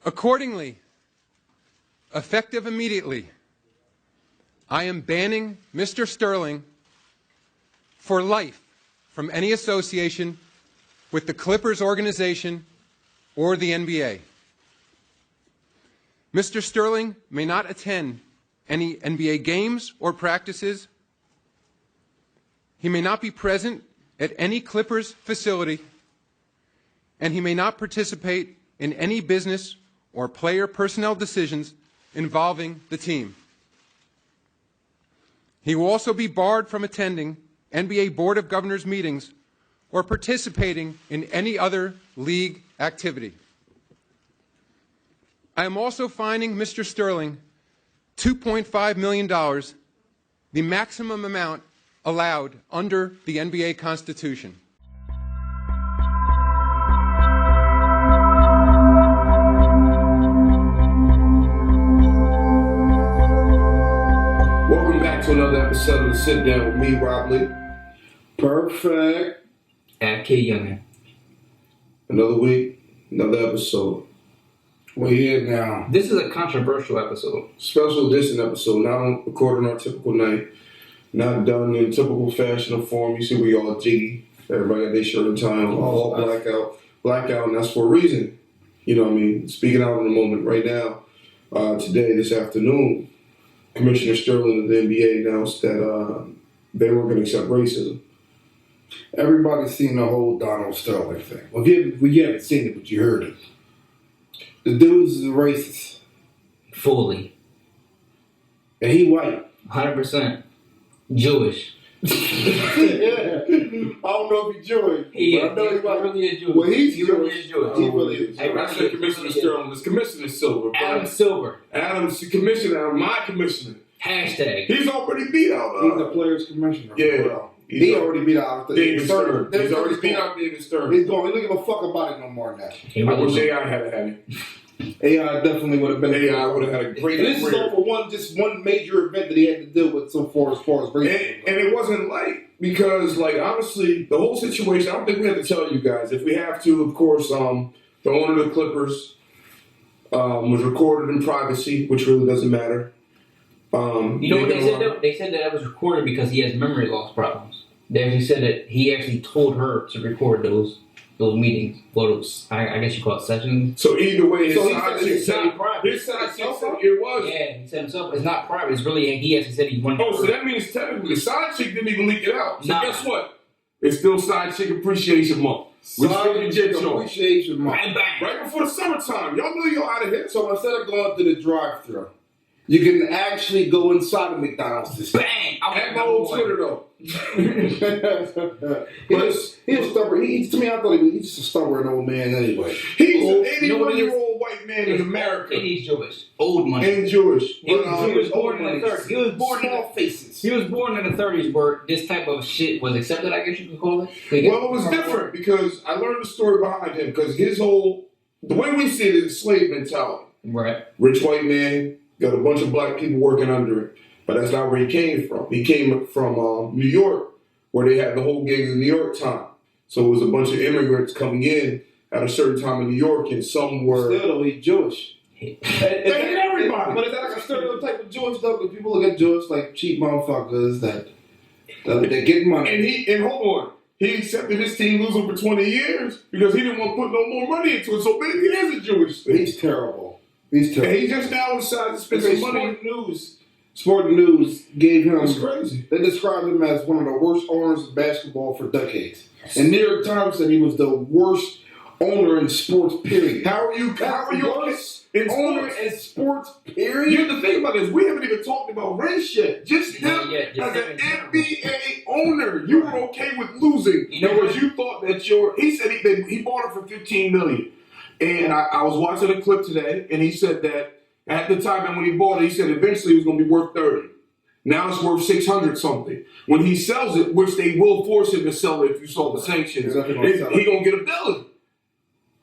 Accordingly, effective immediately, I am banning Mr. Sterling for life from any association with the Clippers organization or the NBA. Mr. Sterling may not attend any NBA games or practices. He may not be present at any Clippers facility, and he may not participate in any business or player personnel decisions involving the team. He will also be barred from attending NBA Board of Governors meetings or participating in any other league activity. I am also fining Mr. Sterling $2.5 million, the maximum amount allowed under the NBA Constitution. Welcome back to another episode of the Sit Down with me, Rob Lee. Perfect. At K Youngin. Another week, another episode. We're here now. This is a controversial episode. Special edition episode, not on recording our typical night, not done in typical fashion or form. You see we all jiggy. Everybody got their shirt and tie on, all blackout, and that's for a reason. You know what I mean? Speaking out in the moment right now, today, this afternoon, Commissioner Sterling of the NBA announced that they weren't going to accept racism. Everybody's seen the whole Donald Sterling thing. Well, you haven't seen it, but you heard it. The dude's a racist. Fully. And he white. 100%. Jewish. Yeah. I don't know if he's Jewish. He but I know he's white. really is Jewish. Well, he's he Jewish. really is Jewish. He really is. Hey, I said Commissioner Sterling. It's Commissioner Silver. Adam Silver. Adam's commissioner, my commissioner. Hashtag. He's already beat out. He's the players' commissioner. Yeah. Well, he already beat out David Stern. He's He's already beat out David Stern. He's going. He don't give a fuck about it no more than that. I wish AI had it. AI definitely would have been. AI would have had a great And this is career. all for one major event that he had to deal with so far as racism. And it wasn't light because, like, honestly, the whole situation, I don't think we have to tell you guys. If we have to, of course, the owner of the Clippers was recorded in privacy, which really doesn't matter. You know what they said though? They said that it was recorded because he has memory loss problems. They actually said that he actually told her to record those meetings. Well, those, I guess you call it sessions. So either way, So his side chick said it was. Yeah, he said himself. It's not private. It's really, he actually said he wanted Oh, so to. that means technically the side chick didn't even leak it out. So Nah. guess what? It's still Side Chick Appreciation Month. Appreciation month. Bang, bang. Right before the summertime. Y'all know y'all out of here. So instead of going to the drive-thru, you can actually go inside of McDonald's to Bang! At my old Twitter, though. He's stubborn. To me, I thought he's just a stubborn old man anyway. He's Old- an you know what it is? 81-year-old white man in America. And he's Jewish. Old money. And Jewish. He was born in the 30s. He was born in Small the faces. He was born in the 30s where this type of shit was accepted, I guess you could call it. Well, it was different because I learned the story behind him because the way we see it is slave mentality. Right. Rich white man, got a bunch of black people working under him. But that's not where he came from. He came from New York, where they had the whole gang of New York time. So it was a bunch of immigrants coming in at a certain time in New York, and some were... Still, though, he's Jewish. They hate everybody. But is that like a stereotype of Jewish, though? Because people look at Jewish like cheap motherfuckers that get money. And hold on. He accepted his team losing for 20 years because he didn't want to put no more money into it. So maybe he is a Jewish thing. He's terrible. He's terrible. And he just now decided to spend some money. Sport News gave him. That's crazy. They described him as one of the worst owners of basketball for decades. And New York Times said he was the worst owner in sports. Period. How are you worst in owner sports? in sports? Period. You have to think about this. We haven't even talked about race yet. Just him Yeah, as him an in general. NBA owner, you were okay with losing You know because what? you thought that he said he bought it for $15 million. And I was watching a clip today, and he said that at the time and when he bought it, he said eventually it was going to be worth 30. Now it's worth 600 something. When he sells it, which they will force him to sell it if you saw the sanctions, he gonna get a billion.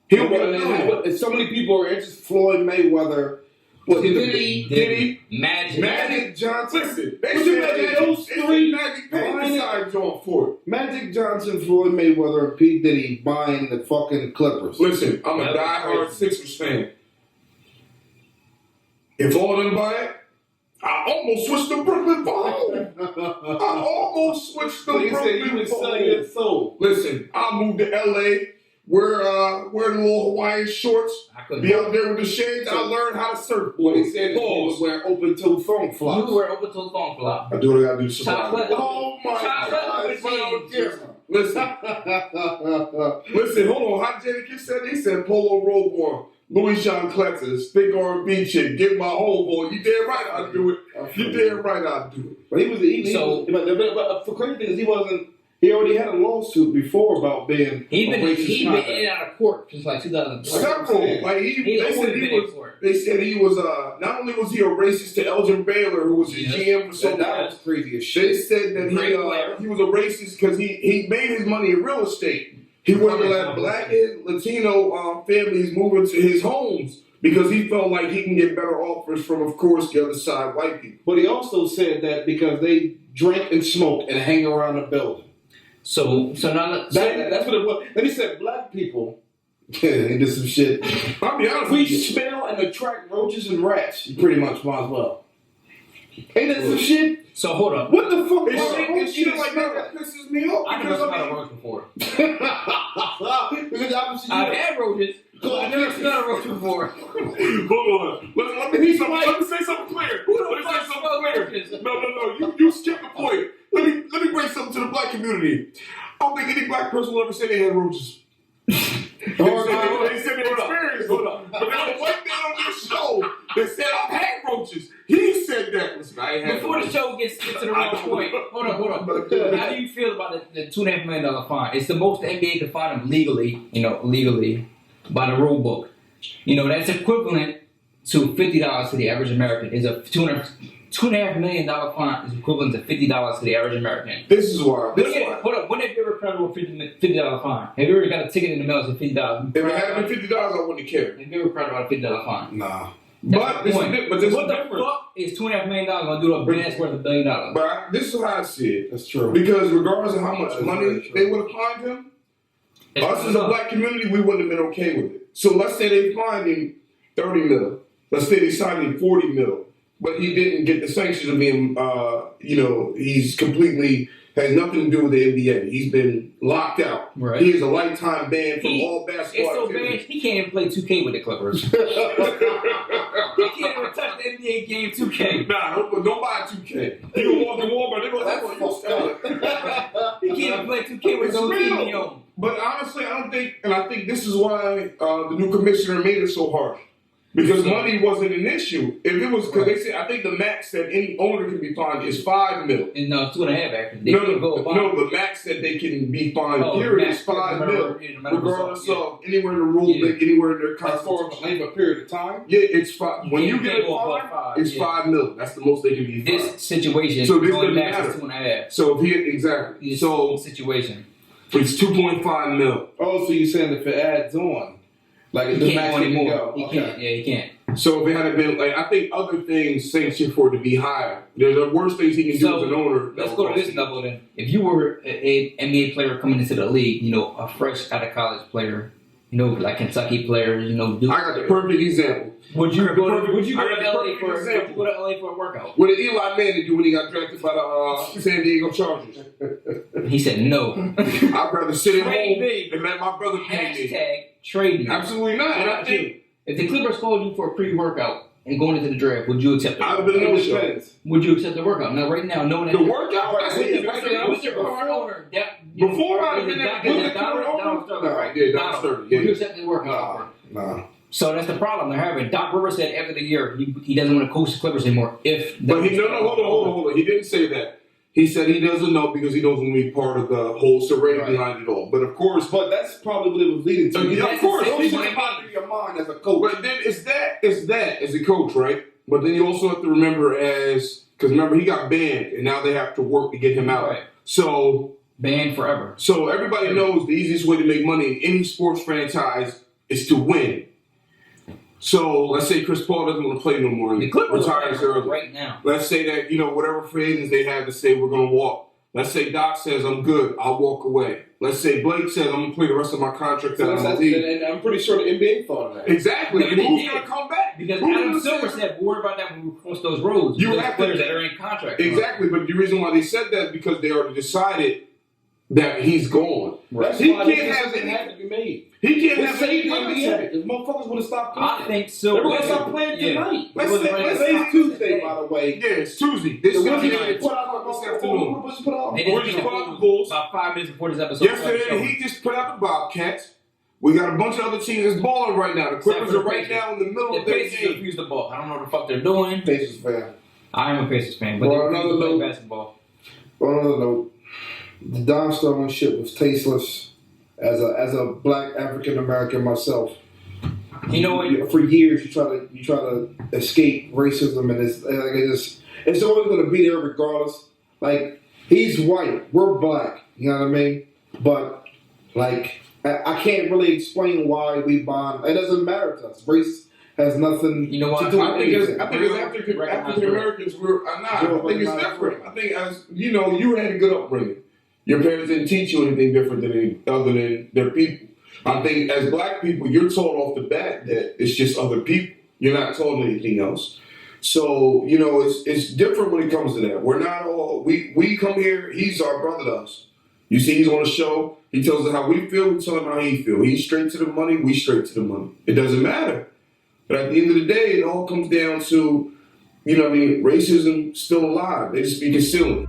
He'll get a billion. And so many people are interested. Floyd Mayweather. Diddy, Magic Johnson. Listen, they Would you said imagine those three Magic paid the side joint for it. Magic Johnson, Floyd Mayweather, and P. Diddy buying the fucking Clippers. Listen, I'm a That was diehard crazy. Sixers fan. If all of them buy it, I almost switched to Brooklyn for home. I almost switched to He said you Brooklyn would for sell home. your soul. Listen, I moved to LA, wear the little Hawaiian shorts, I couldn't. be out there with the shades. I learned how to surf. What he said is he Pause. was wearing open-toe thong You flops. were open to a phone flop. I do what I gotta do to survive. Chocolate. Oh my Chocolate God! with jeans. Listen, listen, hold on. How Jadakiss said? He said Polo Robe on, Louis Jean Kletzes, thick R&B chick, get my homeboy. You damn right I'll do it. You damn right I'll do it. But he was So- but for crazy thing is he wasn't. He already had a lawsuit before about being He's a been racist in conduct. and out of court since like 2003. Several. Like He's they always said been he in was. court. They said he was. Not only was he a racist to Elgin Baylor, who was his Yeah. GM for so That long. was crazy as They shit. said that Great player. he was a racist because he made his money in real estate. He wouldn't let black and Latino families move into his homes because he felt like he can get better offers from, of course, the other side, white people. But he also said that because they drink and smoke and hang around the building. So now That's what it was. Then he said black people. Yeah, they did some shit. I'll be honest We with you. smell and attract roaches and rats. You pretty much might as well. Ain't that some shit? So hold up. What the fuck? It's shit like that pisses me off I've because never I smelled a mean, roach before. Because obviously I've had roaches, but I've never smelled a roach before. hold on. Let me say something clear. Let me say something clear. roaches? No. You skipped the point. Let me bring something to the black community. I don't think any black person will ever say they had roaches. They said they experienced it. But there's a white man on this show that said I've had roaches. He said that. Listen, I ain't had Before the roaches. show gets to the wrong point, hold on. How do you feel about the $2.5 million fine? It's the most the NBA can fine him legally by the rule book. That's equivalent to $50 to the average American. Is a $2.5 million fine is equivalent to $50 to the average American. This is why. Hold up. When have you ever credited a $50 fine? Have you ever got a ticket in the mail that said $50? If it had been $50, I wouldn't have cared. Have you ever credited a $50 fine? Nah. But this Point. is this What is the different. fuck is $2.5 million gonna do to a business worth $1 billion? But this is how I see it. That's true. Because regardless of how much That's money very true. they would have fined him, us as a black community, we wouldn't have been okay with it. So let's say they fined him 30 mil. Let's say they signed him 40 mil. But he didn't get the sanctions of being, he's completely, has nothing to do with the NBA. He's been locked out. Right. He is a lifetime ban from all It's basketball so bad activities. he can't even play 2K with the Clippers. He can't even touch the NBA game 2K. Nah, don't buy 2K. You can walk in Walmart, they're going to sell it. He can't even play 2K with It's no real. team he owns. But honestly, I think this is why the new commissioner made it so harsh. Because money wasn't an issue. If it was, because they said, I think the max that any owner can be fined is $5 million. And no, 2.5 actually. They No, can't go above. the max that they can be fined, Oh, period, max, is $5 million. no matter Regardless what, of anywhere in the rule Yeah. book, anywhere in their As far as constitution. a length of period of time. Yeah, it's $5. When you can't get a go above fine, five, it's yeah. $5 million. That's the most they can be fined. This situation So this only doesn't max is matter. 2.5. So if he exactly, This so situation. it's 2.5 mil. Oh, so you're saying if it adds on, like He the can't max go can anymore. go. He Okay. can't. Yeah, he can't. So if it had been like, I think other things sanction for it to be higher. There's the worst things he can do So, as an owner. Let's go to this level then. If you were an NBA player coming into the league, a fresh out of college player, like Kentucky player, Duke I got the player, perfect example. would you go perfect- to I got the perfect example. LA for a workout? What did Eli Manning do when he got drafted by the San Diego Chargers? He said no. I'd rather sit at Trade home me. and let my brother pay me. Hashtag trade me. Absolutely not. And I think If the Clippers called you for a pre-workout and going into the draft, would you accept I'd it? have been a It no-show. depends. Would you accept the workout? Now, right now, knowing that The workout? Who's your current owner? Before I'd have been there, Donald with the current owner? Sterling, right? Yeah, Donald Sterling, yeah. Would you accept the workout offer? Nah. So that's the problem they're having. Doc Rivers said after the year he doesn't want to coach the Clippers anymore. But hold on. He didn't say that. He said he doesn't know because he doesn't want to be part of the whole charade Right. behind it all. But of course, But that's probably what it was leading to. Yeah, of course. Those That's things pop in your mind as a coach. but then it's that as a coach, right? But then you also have to remember because remember he got banned and now they have to work to get him out. Right. So Banned forever. everybody knows the easiest way to make money in any sports franchise is to win. So let's say Chris Paul doesn't want to play no more and The Clippers retires are early. right now. Let's say that, whatever free agents they have to say we're going to walk. Let's say Doc says, I'm good, I'll walk away. let's say Blake says, I'm going to play the rest of my contract out So of the that's- league. and I'm pretty sure the NBA thought of that. Exactly. No, And they who's did. going to come back? Because Who's Adam gonna Silver say- said, worry about that when we cross those roads. You Those have to- players that are in contract. Exactly, but the reason why they said that is because they already decided that he's gone. That's He why this can't have decision any. had to be made. He can't It's have saved any the NBA. contact. Because motherfuckers would have stopped playing. I think so. They're going to stop playing Yeah. tonight. Let's It was say- right let's at say the Today's top Tuesday, of the by day. the way. Yeah, it's Tuesday. This So is what did Tuesday. they put out this the afternoon. What was put out? They Or just just beat put the out the Bulls Bulls. about 5 minutes before this episode. Yesterday, he just put out the Bobcats. We got a bunch of other teams that's balling right now. The Clippers are right now in the middle The of their Pacers game. refuse the ball. I don't know what the fuck they're doing. Pacers fan. I am a Pacers fan, but Well, they refuse another to play note- basketball. On another note, the Don Sterling shit was tasteless. As a black African American myself, You know what? for years you try to escape racism, and it's always gonna be there regardless. Like, he's white, we're black, you know what I mean? But like, I can't really explain why we bond. It doesn't matter to us. Race has nothing You know what? to do with I think as anything. African Americans, I'm not. I think it's different. I think as you know, you had a good upbringing. Your parents didn't teach you anything different than other than their people. I think as black people, you're taught off the bat that it's just other people. You're not taught anything else. So you know, it's different when it comes to that. We're not all we come here. He's our brother to us. You see, he's on the show. He tells us how we feel. We tell him how he feel. He's straight to the money. We straight to the money. It doesn't matter. But at the end of the day, it all comes down to, you know what I mean, racism still alive. They just be concealing.